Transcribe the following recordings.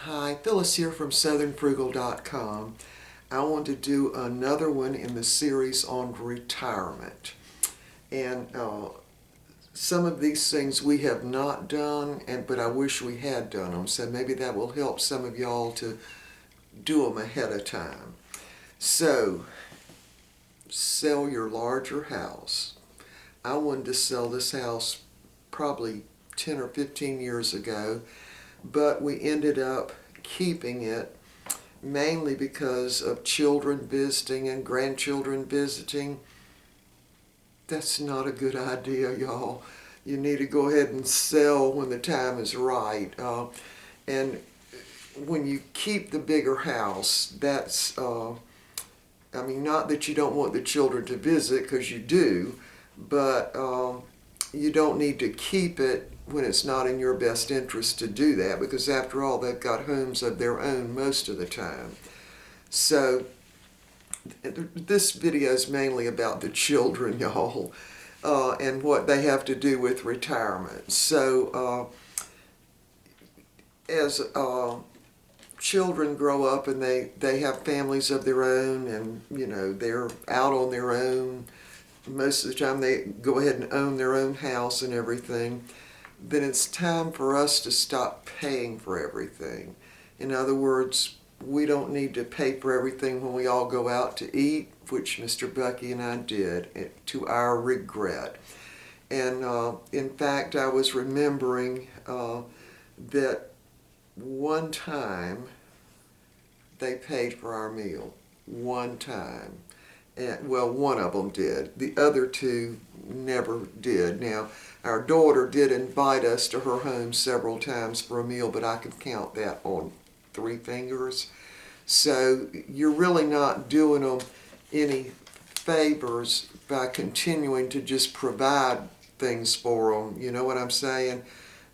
Hi, Phyllis here from southernfrugal.com. I want to do another one in the series on retirement. And some of these things we have not done, but I wish we had done them. So maybe that will help some of y'all to do them ahead of time. So, sell your larger house. I wanted to sell this house probably 10 or 15 years ago, but we ended up keeping it mainly because of children visiting and grandchildren visiting. That's not a good idea, y'all. You need to go ahead and sell when the time is right. And when you keep the bigger house, that's, not that you don't want the children to visit, because you do, but you don't need to keep it when it's not in your best interest to do that, because after all, they've got homes of their own most of the time. So this video is mainly about the children, y'all, and what they have to do with retirement. So as children grow up and they have families of their own, and they're out on their own, most of the time they go ahead and own their own house and everything, then it's time for us to stop paying for everything. In other words, we don't need to pay for everything when we all go out to eat, which Mr. Bucky and I did, to our regret. And in fact, I was remembering that one time they paid for our meal. One time. And, well, one of them did. The other two never did. Now, our daughter did invite us to her home several times for a meal, but I could count that on 3 fingers. So you're really not doing them any favors by continuing to just provide things for them. You know what I'm saying?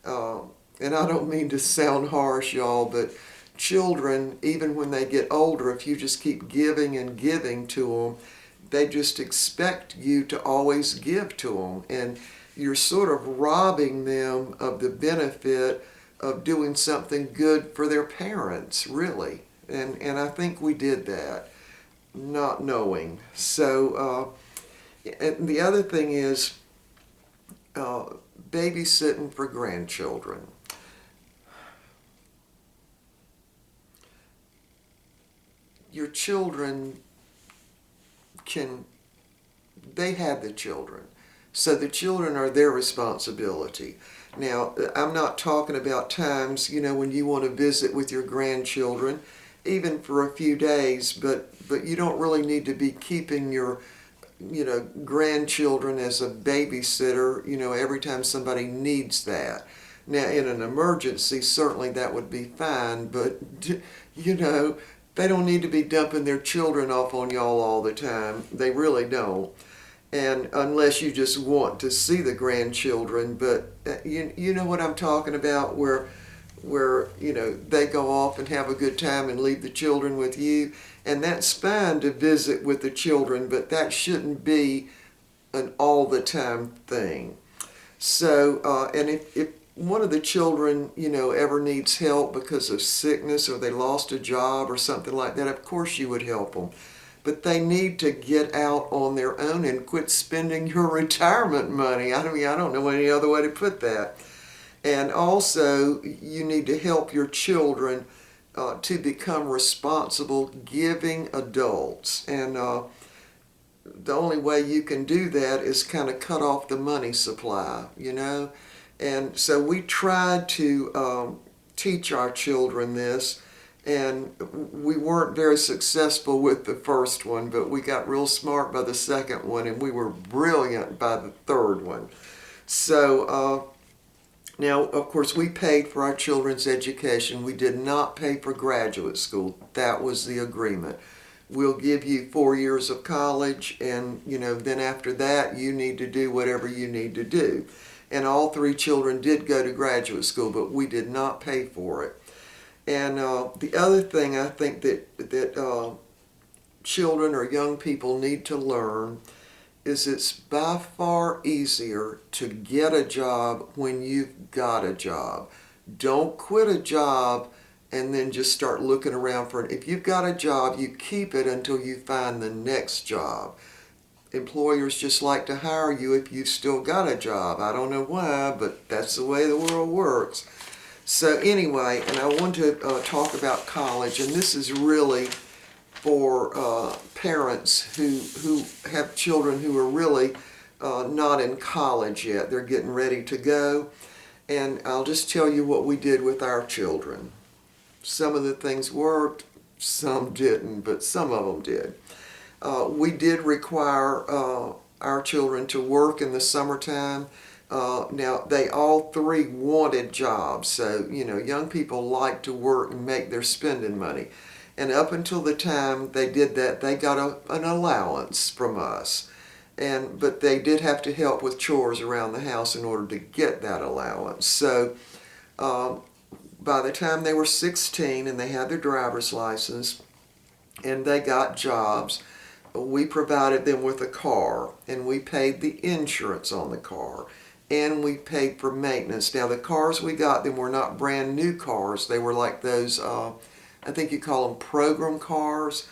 And I don't mean to sound harsh, y'all, but children, even when they get older, if you just keep giving and giving to them, they just expect you to always give to them. And you're sort of robbing them of the benefit of doing something good for their parents, really. And I think we did that, not knowing. So, and the other thing is babysitting for grandchildren. Your children they have the children. So the children are their responsibility. Now, I'm not talking about times, when you want to visit with your grandchildren, even for a few days, but you don't really need to be keeping your, grandchildren as a babysitter, every time somebody needs that. Now, in an emergency, certainly that would be fine, but, they don't need to be dumping their children off on y'all all the time. They really don't. And unless you just want to see the grandchildren, but you know what I'm talking about, where they go off and have a good time and leave the children with you. And that's fine to visit with the children, but that shouldn't be an all the time thing. So, and if one of the children, ever needs help because of sickness, or they lost a job or something like that, of course you would help them. But they need to get out on their own and quit spending your retirement money. I don't know any other way to put that. And also, you need to help your children to become responsible, giving adults. And the only way you can do that is kind of cut off the money supply, And so we tried to teach our children this, and we weren't very successful with the first one, but we got real smart by the second one, and we were brilliant by the third one. So now, of course, we paid for our children's education. We did not pay for graduate school. That was the agreement. We'll give you 4 years of college, and then after that you need to do whatever you need to do. And all 3 children did go to graduate school, but we did not pay for it. And the other thing I think that children or young people need to learn is it's by far easier to get a job when you've got a job. Don't quit a job and then just start looking around for it. If you've got a job, you keep it until you find the next job. Employers just like to hire you if you've still got a job. I don't know why, but that's the way the world works. So anyway, and I want to talk about college, and this is really for parents who have children who are really not in college yet. They're getting ready to go. And I'll just tell you what we did with our children. Some of the things worked, some didn't, but some of them did. We did require our children to work in the summertime. Now, they all three wanted jobs, so, young people like to work and make their spending money. And up until the time they did that, they got an allowance from us. But they did have to help with chores around the house in order to get that allowance. So by the time they were 16 and they had their driver's license and they got jobs, we provided them with a car, and we paid the insurance on the car, and we paid for maintenance. Now, the cars we got them were not brand new cars. They were like those, I think you call them program cars,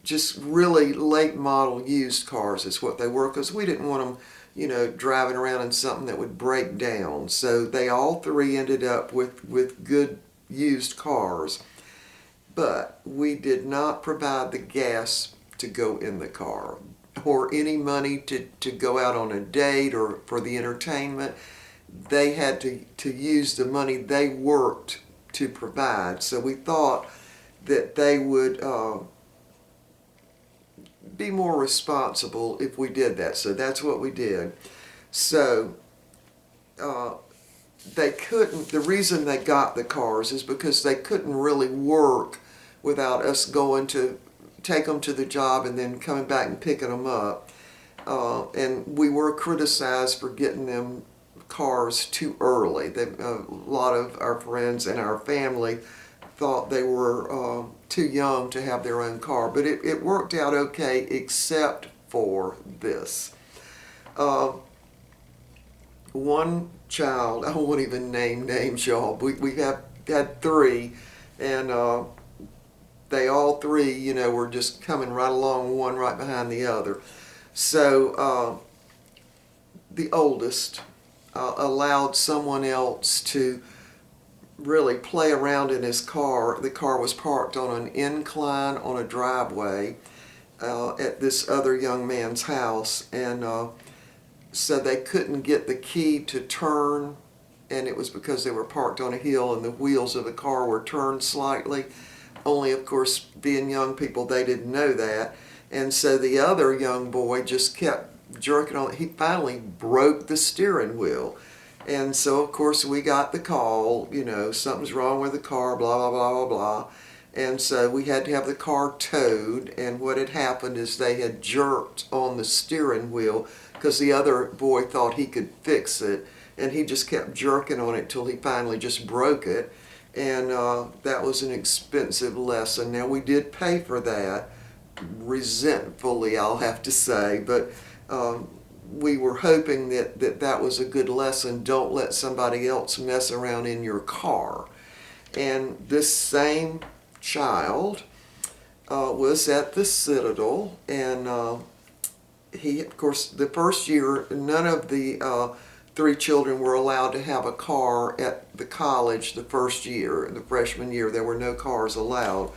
just really late model used cars is what they were, because we didn't want them, driving around in something that would break down. So they all three ended up with good used cars, but we did not provide the gas to go in the car, or any money to go out on a date or for the entertainment. They had to use the money they worked to provide. So we thought that they would be more responsible if we did that. So that's what we did. So they couldn't, the reason they got the cars is because they couldn't really work without us going to take them to the job and then coming back and picking them up. And we were criticized for getting them cars too early. A lot of our friends and our family thought they were too young to have their own car, but it worked out okay except for this. One child, I won't even name names, y'all. We have had three, and they all three, were just coming right along, one right behind the other. So the oldest allowed someone else to really play around in his car. The car was parked on an incline on a driveway at this other young man's house, and so they couldn't get the key to turn, and it was because they were parked on a hill and the wheels of the car were turned slightly. Only, of course, being young people, they didn't know that. And so the other young boy just kept jerking on it. He finally broke the steering wheel. And so, of course, we got the call, something's wrong with the car, blah, blah, blah, blah, blah. And so we had to have the car towed. And what had happened is they had jerked on the steering wheel because the other boy thought he could fix it. And he just kept jerking on it till he finally just broke it. And that was an expensive lesson. Now, we did pay for that, resentfully, I'll have to say, but we were hoping that was a good lesson. Don't let somebody else mess around in your car. And this same child was at the Citadel, and he, of course, the first year, none of the three children were allowed to have a car at the college the first year. The freshman year, there were no cars allowed.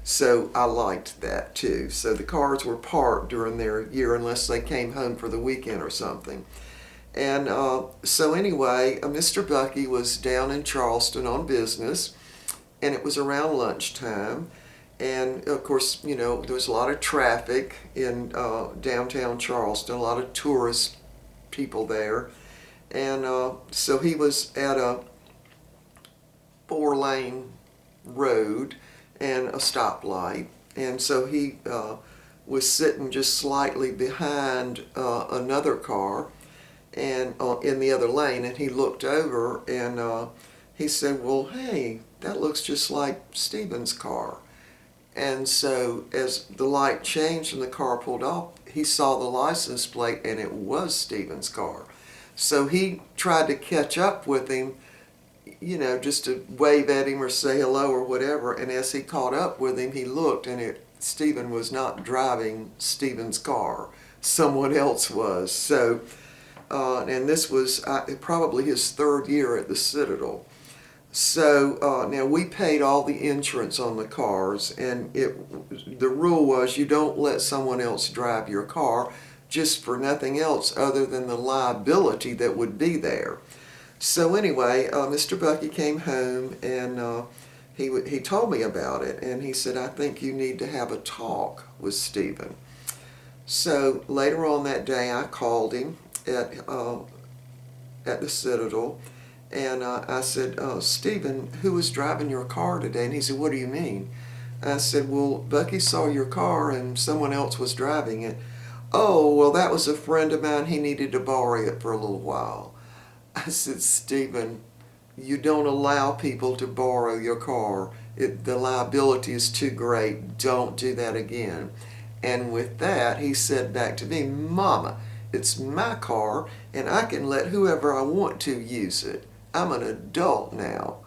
So I liked that too. So the cars were parked during their year unless they came home for the weekend or something. And so anyway, Mr. Bucky was down in Charleston on business, and it was around lunchtime. And of course, there was a lot of traffic in downtown Charleston, a lot of tourist people there. And so he was at a 4-lane road and a stoplight. And so he was sitting just slightly behind another car and in the other lane. And he looked over and he said, "Well, hey, that looks just like Stephen's car." And so as the light changed and the car pulled off, he saw the license plate and it was Stephen's car. So he tried to catch up with him, just to wave at him or say hello or whatever. And as he caught up with him, he looked, and Stephen was not driving Stephen's car. Someone else was. So, and this was probably his third year at the Citadel. So now we paid all the insurance on the cars, and the rule was you don't let someone else drive your car just for nothing else other than the liability that would be there. So anyway, Mr. Bucky came home, and he told me about it, and he said, I think you need to have a talk with Stephen. So later on that day, I called him at the Citadel, and I said, Stephen, who was driving your car today? And he said, what do you mean? I said, well, Bucky saw your car and someone else was driving it. Oh, well, that was a friend of mine. He needed to borrow it for a little while. I said, Stephen, you don't allow people to borrow your car. The liability is too great. Don't do that again. And with that, he said back to me, Mama, it's my car, and I can let whoever I want to use it. I'm an adult now.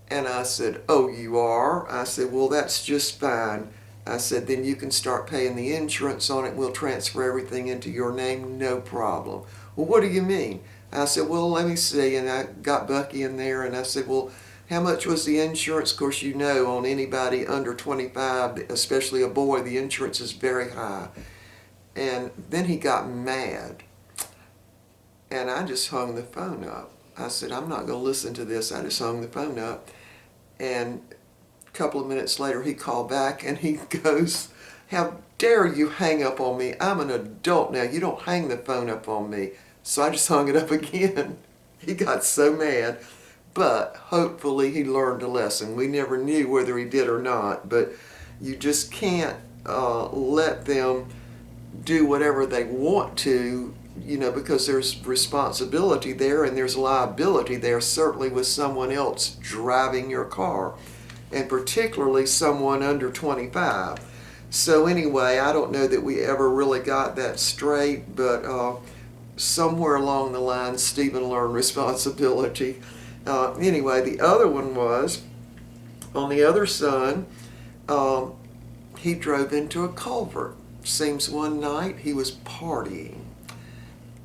And I said, oh, you are? I said, well, that's just fine. I said, then you can start paying the insurance on it. We'll transfer everything into your name, no problem. Well, what do you mean? I said, well, let me see. And I got Bucky in there, and I said, well, how much was the insurance? Of course, on anybody under 25, especially a boy, the insurance is very high. And then he got mad, and I just hung the phone up. I said, I'm not going to listen to this. I just hung the phone up. And a couple of minutes later, he called back, and he goes, how dare you hang up on me? I'm an adult now. You don't hang the phone up on me. So I just hung it up again. He got so mad. But hopefully he learned a lesson. We never knew whether he did or not. But you just can't let them do whatever they want to, because there's responsibility there and there's liability there, certainly with someone else driving your car, and particularly someone under 25. So anyway, I don't know that we ever really got that straight, but somewhere along the line, Stephen learned responsibility. Anyway, the other one was, on the other son, he drove into a culvert. Seems one night he was partying,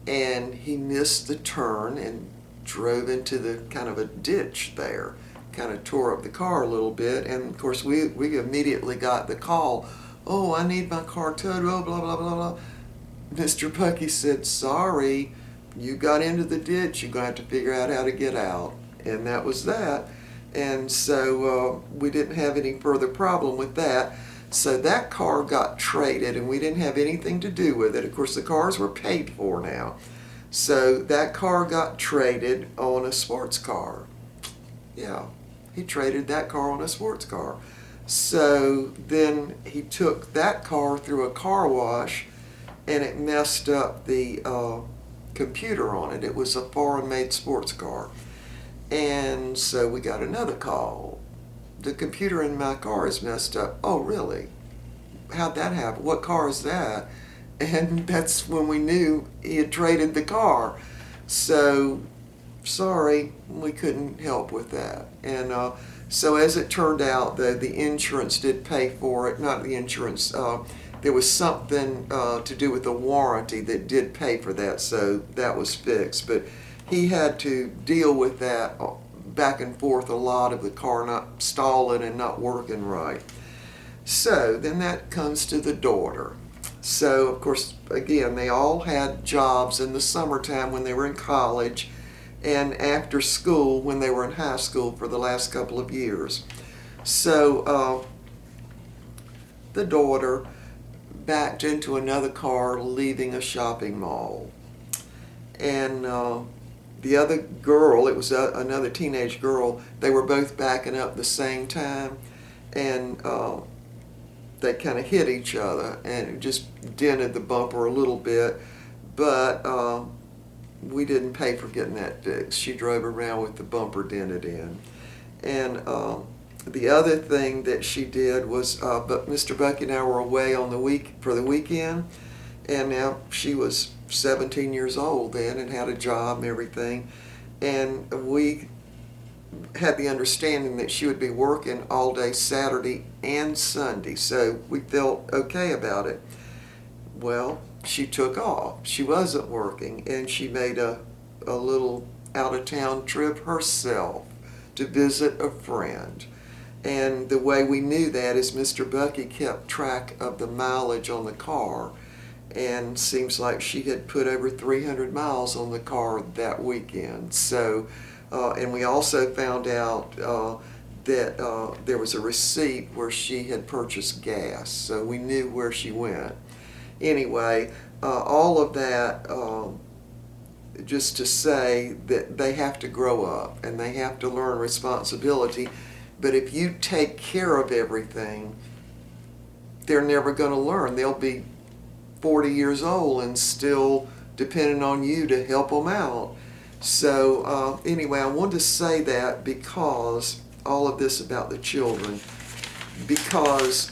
and he missed the turn and drove into the kind of a ditch there. Kind of tore up the car a little bit, and of course we immediately got the call, oh, I need my car towed, oh, blah, blah, blah, blah. Mr. Bucky said, sorry, you got into the ditch, you're going to have to figure out how to get out. And that was that. And so we didn't have any further problem with that. So that car got traded, and we didn't have anything to do with it. Of course, the cars were paid for now. So that car got traded on a sports car. Yeah, he traded that car on a sports car. So then he took that car through a car wash, and it messed up the computer on it. It was a foreign-made sports car. And so we got another call. The computer in my car is messed up. Oh, really? How'd that happen? What car is that? And that's when we knew he had traded the car. So, sorry, we couldn't help with that. And so as it turned out, the insurance did pay for it. Not the insurance. There was something to do with the warranty that did pay for that, so that was fixed. But he had to deal with that back and forth a lot of the car not stalling and not working right. So then that comes to the daughter. So of course, again, they all had jobs in the summertime when they were in college, and after school when they were in high school for the last couple of years. So the daughter backed into another car leaving a shopping mall. And the other girl, it was another teenage girl, they were both backing up at the same time, and they kind of hit each other, and it just dented the bumper a little bit, but we didn't pay for getting that fixed. She drove around with the bumper dented in. And the other thing that she did was, but Mr. Bucky and I were away on for the weekend, and now she was 17 years old then and had a job and everything, and we had the understanding that she would be working all day Saturday and Sunday, so we felt okay about it. Well, she took off. She wasn't working, and she made a little out-of-town trip herself to visit a friend. And the way we knew that is Mr. Bucky kept track of the mileage on the car, and seems like she had put over 300 miles on the car that weekend. So, and we also found out that there was a receipt where she had purchased gas, so we knew where she went. Anyway, all of that just to say that they have to grow up and they have to learn responsibility. But if you take care of everything, they're never going to learn. They'll be 40 years old and still depending on you to help them out. So anyway, I wanted to say that because all of this about the children, because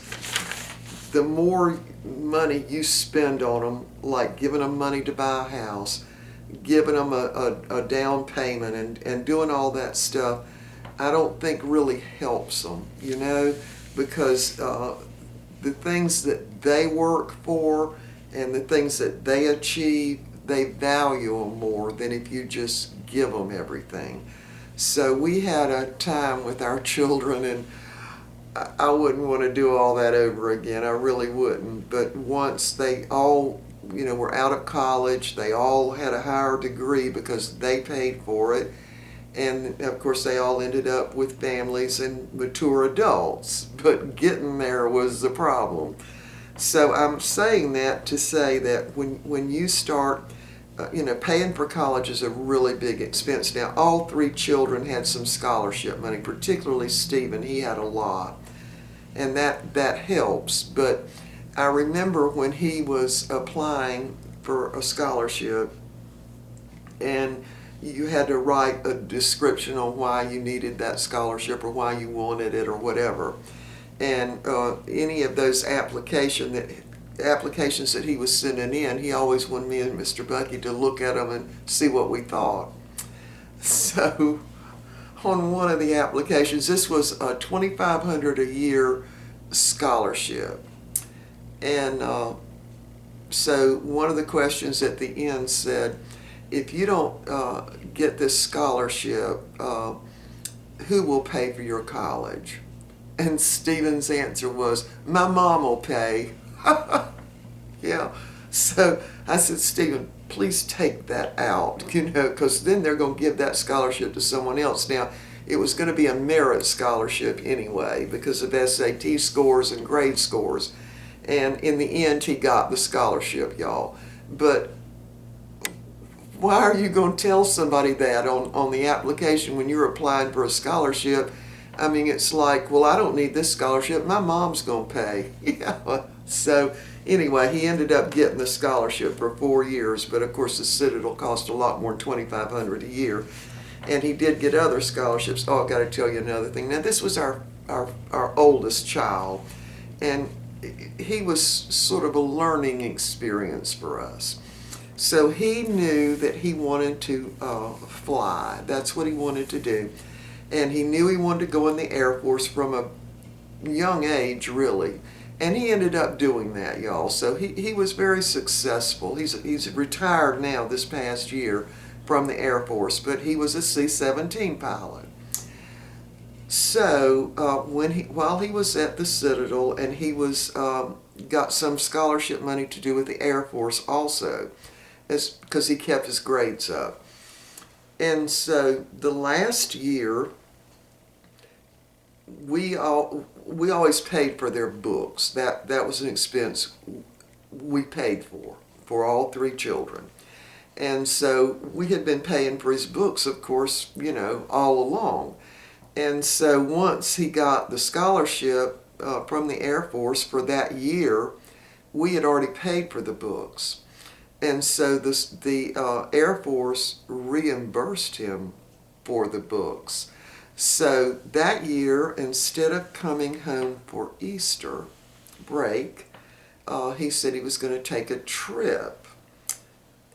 the more money you spend on them, like giving them money to buy a house, giving them a down payment and doing all that stuff, I don't think really helps them, you know, because the things that they work for and the things that they achieve, they value them more than if you just give them everything. So we had a time with our children, and I wouldn't want to do all that over again. I really wouldn't. But once they all, you know, were out of college, they all had a higher degree because they paid for it. And of course they all ended up with families and mature adults, but getting there was the problem. So I'm saying that to say that when you start, you know, paying for college is a really big expense. Now, all three children had some scholarship money, particularly Stephen. He had a lot, and that helps. But I remember when he was applying for a scholarship, and you had to write a description on why you needed that scholarship or why you wanted it or whatever. And any of those applications that he was sending in, he always wanted me and Mr. Bucky to look at them and see what we thought. So on one of the applications, this was a $2,500 a year scholarship. And so one of the questions at the end said, if you don't get this scholarship, who will pay for your college? And Stephen's answer was, my mom will pay. Yeah. So I said, Stephen, please take that out, you know, because then they're going to give that scholarship to someone else. Now, it was going to be a merit scholarship anyway because of SAT scores and grade scores. And in the end, he got the scholarship, y'all. But why are you going to tell somebody that on the application when you're applying for a scholarship? I mean, it's like, well, I don't need this scholarship. My mom's going to pay. Yeah. So anyway, he ended up getting the scholarship for 4 years. But of course, the Citadel cost a lot more than $2,500 a year. And he did get other scholarships. Oh, I've got to tell you another thing. Now, this was our oldest child. And he was sort of a learning experience for us. So he knew that he wanted to fly. That's what he wanted to do. And he knew he wanted to go in the Air Force from a young age, really. And he ended up doing that, y'all. So he was very successful. He's retired now this past year from the Air Force, but he was a C-17 pilot. So while he was at the Citadel, and he was got some scholarship money to do with the Air Force also, because he kept his grades up. And so the last year, we always paid for their books. That was an expense we paid for all three children. And so we had been paying for his books, of course, you know, all along. And so once he got the scholarship from the Air Force for that year, we had already paid for the books. And so the Air Force reimbursed him for the books. So that year, instead of coming home for Easter break, he said he was going to take a trip.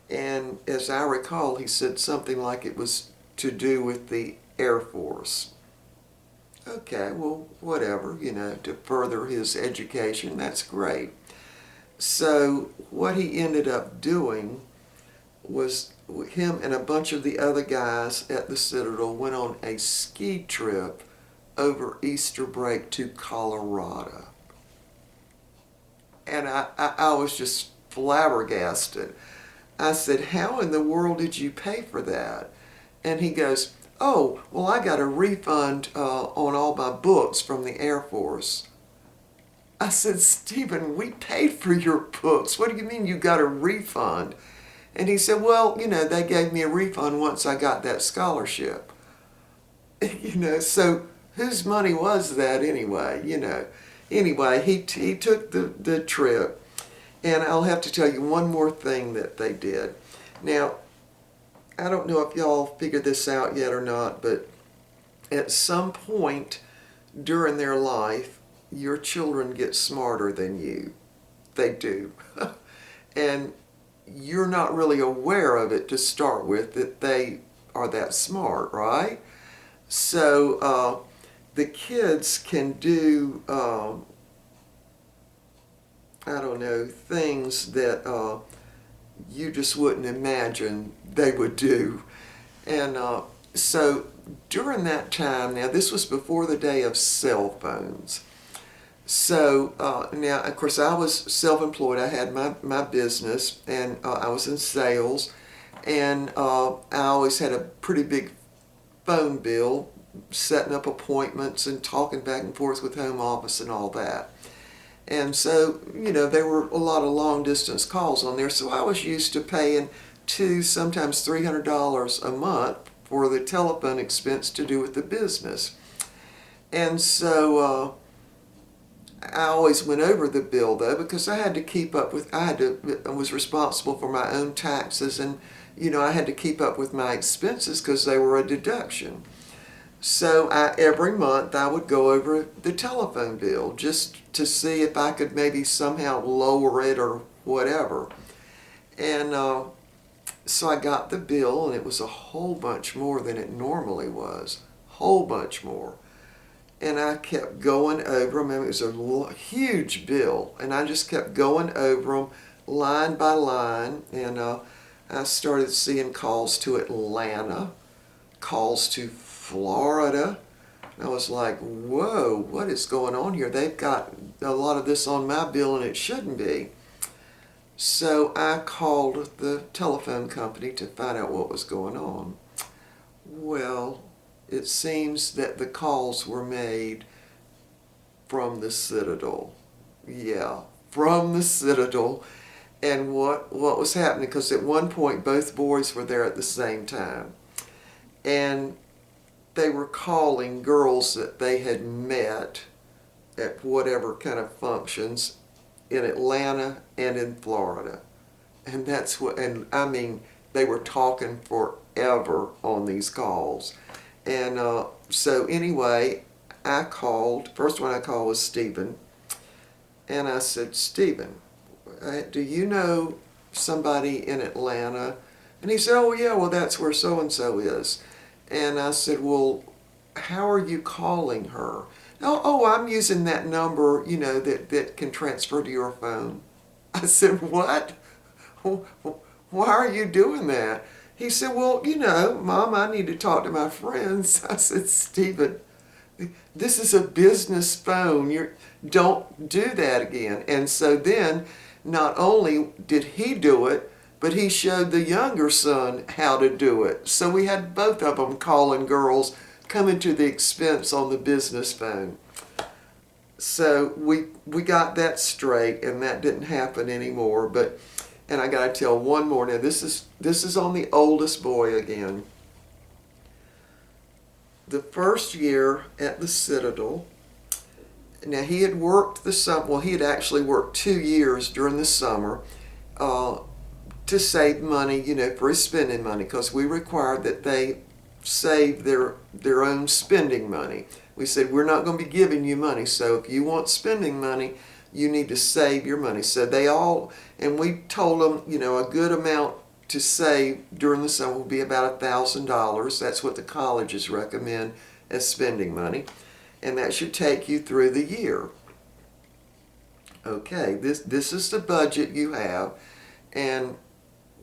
And as I recall, he said something like it was to do with the Air Force. Okay, well, whatever, to further his education, that's great. So what he ended up doing was him and a bunch of the other guys at the Citadel went on a ski trip over Easter break to Colorado. And I was just flabbergasted. I said, how in the world did you pay for that? And he goes, oh, well, I got a refund on all my books from the Air Force. I said, Stephen, we paid for your books. What do you mean you got a refund? And he said, well, they gave me a refund once I got that scholarship. So whose money was that anyway, Anyway, he took the trip, and I'll have to tell you one more thing that they did. Now, I don't know if y'all figured this out yet or not, but at some point during their life, your children get smarter than you. They do. And you're not really aware of it to start with, that they are that smart, right? So the kids can do, I don't know, things that you just wouldn't imagine they would do. And so during that time, now this was before the day of cell phones. So now, of course, I was self-employed. I had my business, and I was in sales, and I always had a pretty big phone bill, setting up appointments and talking back and forth with home office and all that. And so, there were a lot of long-distance calls on there, so I was used to paying $200, sometimes $300 a month for the telephone expense to do with the business. And so I always went over the bill, though, because I had to keep up with, I was responsible for my own taxes, and, I had to keep up with my expenses because they were a deduction. So every month I would go over the telephone bill just to see if I could maybe somehow lower it or whatever. And so I got the bill, and it was a whole bunch more than it normally was. Whole bunch more. And I kept going over them. I mean, it was a huge bill, and I just kept going over them line by line. And I started seeing calls to Atlanta, calls to Florida. And I was like, whoa, what is going on here? They've got a lot of this on my bill, and it shouldn't be. So I called the telephone company to find out what was going on. Well, it seems that the calls were made from the Citadel. Yeah, from the Citadel. And what was happening, because at one point both boys were there at the same time. And they were calling girls that they had met at whatever kind of functions in Atlanta and in Florida. And and I mean, they were talking forever on these calls. And so anyway, I called. First one I called was Stephen. And I said, Stephen, do you know somebody in Atlanta? And he said, oh yeah, well that's where so-and-so is. And I said, well, how are you calling her? Oh, I'm using that number, that can transfer to your phone. I said, what? Why are you doing that? He said, well, Mom, I need to talk to my friends. I said, Stephen, this is a business phone. Don't do that again. And so then, not only did he do it, but he showed the younger son how to do it. So we had both of them calling girls, coming to the expense on the business phone. So we got that straight, and that didn't happen anymore. And I got to tell one more. Now this is on the oldest boy again. The first year at the Citadel. Now he had worked the summer. Well, he had actually worked 2 years during the summer to save money, for his spending money, because we required that they save their own spending money. We said, we're not going to be giving you money, so if you want spending money, you need to save your money. So they all, and we told them, a good amount to save during the summer will be about $1,000. That's what the colleges recommend as spending money. And that should take you through the year. Okay, this is the budget you have, and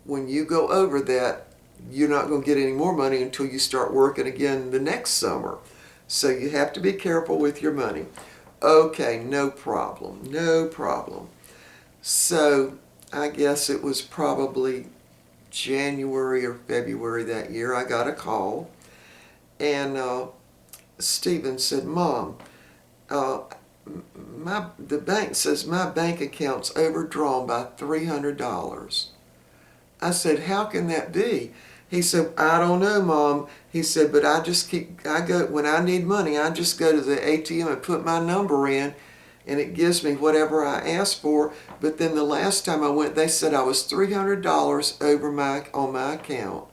when you go over that, you're not going to get any more money until you start working again the next summer. So you have to be careful with your money. Okay, no problem, no problem. So I guess it was probably January or February that year, I got a call, and Stephen said, Mom, the bank says my bank account's overdrawn by $300. I said, how can that be? He said, I don't know, Mom. He said, but when I need money, I just go to the ATM and put my number in, and it gives me whatever I ask for. But then the last time I went, they said I was $300 over on my account.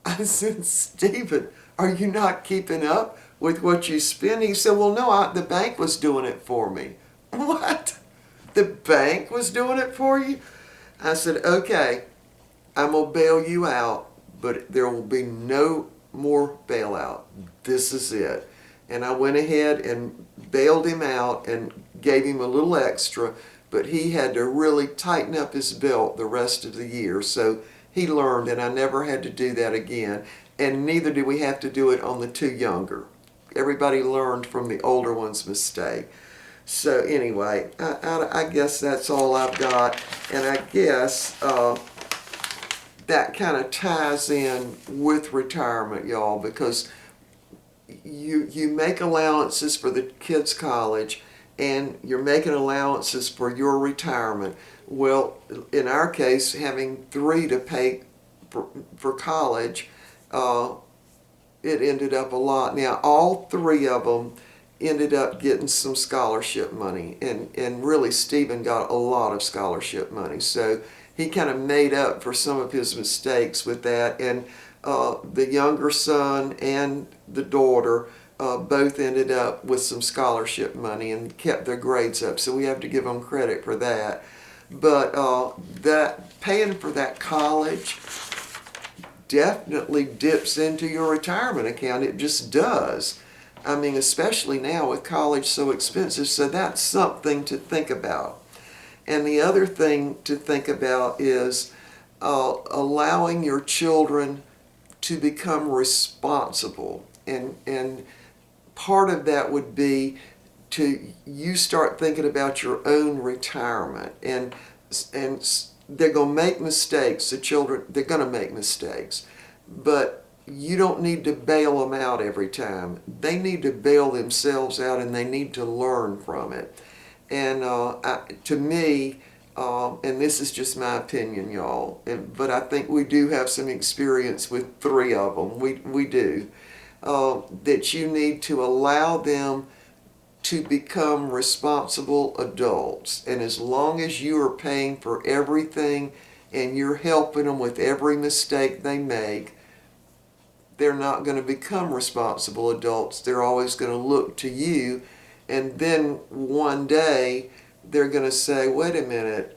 I said, Stephen, are you not keeping up with what you spend? He said, well, no, the bank was doing it for me. What? The bank was doing it for you? I said, okay, I'm going to bail you out, but there will be no more bailout. This is it. And I went ahead and bailed him out and gave him a little extra, but he had to really tighten up his belt the rest of the year. So he learned, and I never had to do that again. And neither did we have to do it on the two younger. Everybody learned from the older one's mistake. So anyway, I guess that's all I've got. And I guess that kind of ties in with retirement, y'all, because you make allowances for the kids' college, and you're making allowances for your retirement. Well, in our case, having 3 to pay for college, it ended up a lot. Now, all 3 of them ended up getting some scholarship money, and really Stephen got a lot of scholarship money. So he kind of made up for some of his mistakes with that, and the younger son and the daughter both ended up with some scholarship money and kept their grades up, so we have to give them credit for that. But that paying for that college definitely dips into your retirement account. It just does. I mean, especially now with college so expensive, so that's something to think about. And the other thing to think about is allowing your children to become responsible. And part of that would be you start thinking about your own retirement. And they're going to make mistakes. The children, they're going to make mistakes. But you don't need to bail them out every time. They need to bail themselves out, and they need to learn from it. And to me, and this is just my opinion, y'all, but I think we do have some experience with 3 of them. We do. That you need to allow them to become responsible adults. And as long as you are paying for everything and you're helping them with every mistake they make, they're not going to become responsible adults. They're always going to look to you, and then one day they're going to say, wait a minute,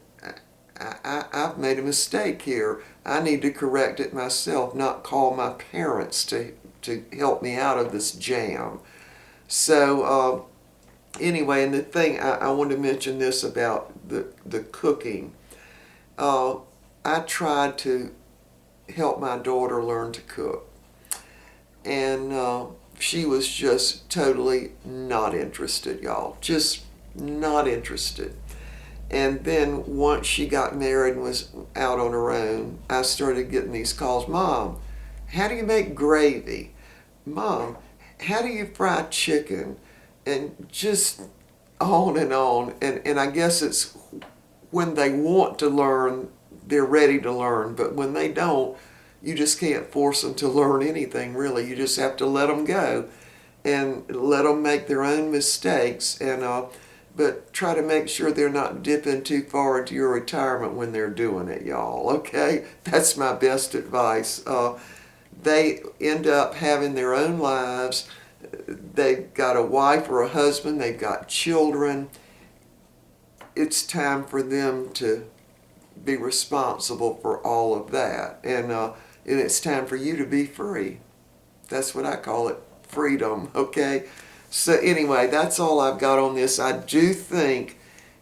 I've made a mistake here. I need to correct it myself, not call my parents to help me out of this jam. So anyway, and the thing, I want to mention this about the cooking. I tried to help my daughter learn to cook. And she was just totally not interested, y'all. Just not interested. And then once she got married and was out on her own, I started getting these calls. Mom, how do you make gravy? Mom, how do you fry chicken? And just on and on. And I guess it's when they want to learn, they're ready to learn. But when they don't, you just can't force them to learn anything, really. You just have to let them go and let them make their own mistakes, and but try to make sure they're not dipping too far into your retirement when they're doing it, y'all, okay? That's my best advice. They end up having their own lives. They've got a wife or a husband. They've got children. It's time for them to be responsible for all of that. And it's time for you to be free. That's what I call it, freedom, okay? So anyway, that's all I've got on this. I do think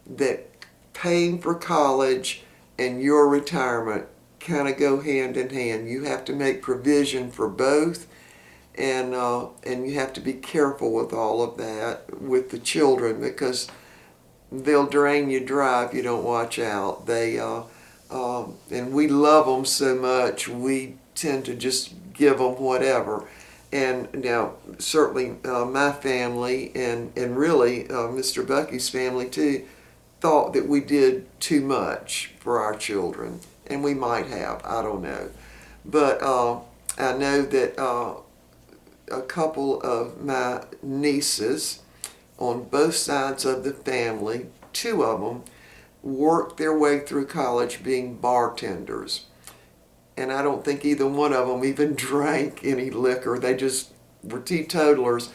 that paying for college and your retirement kind of go hand in hand. You have to make provision for both, and you have to be careful with all of that with the children, because they'll drain you dry if you don't watch out. And we love them so much, we tend to just give them whatever. And now, certainly my family and really Mr. Bucky's family too thought that we did too much for our children. And we might have, I don't know. But I know that a couple of my nieces on both sides of the family, two of them, worked their way through college being bartenders. And I don't think either one of them even drank any liquor. They just were teetotalers.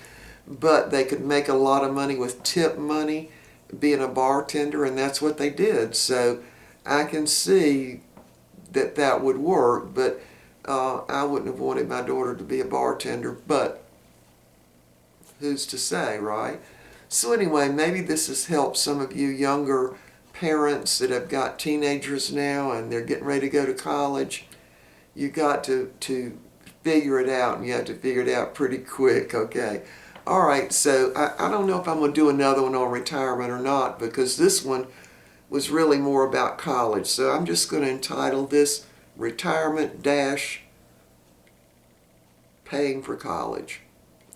But they could make a lot of money with tip money being a bartender, and that's what they did. So I can see that that would work, but I wouldn't have wanted my daughter to be a bartender, but who's to say, right? So anyway, maybe this has helped some of you younger parents that have got teenagers now and they're getting ready to go to college. You got to figure it out, and you have to figure it out pretty quick, okay? All right, so I don't know if I'm going to do another one on retirement or not, because this one was really more about college. So I'm just going to entitle this Retirement Dash Paying for College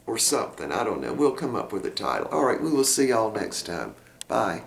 or something. I don't know. We'll come up with a title. All right, we will see y'all next time. Bye.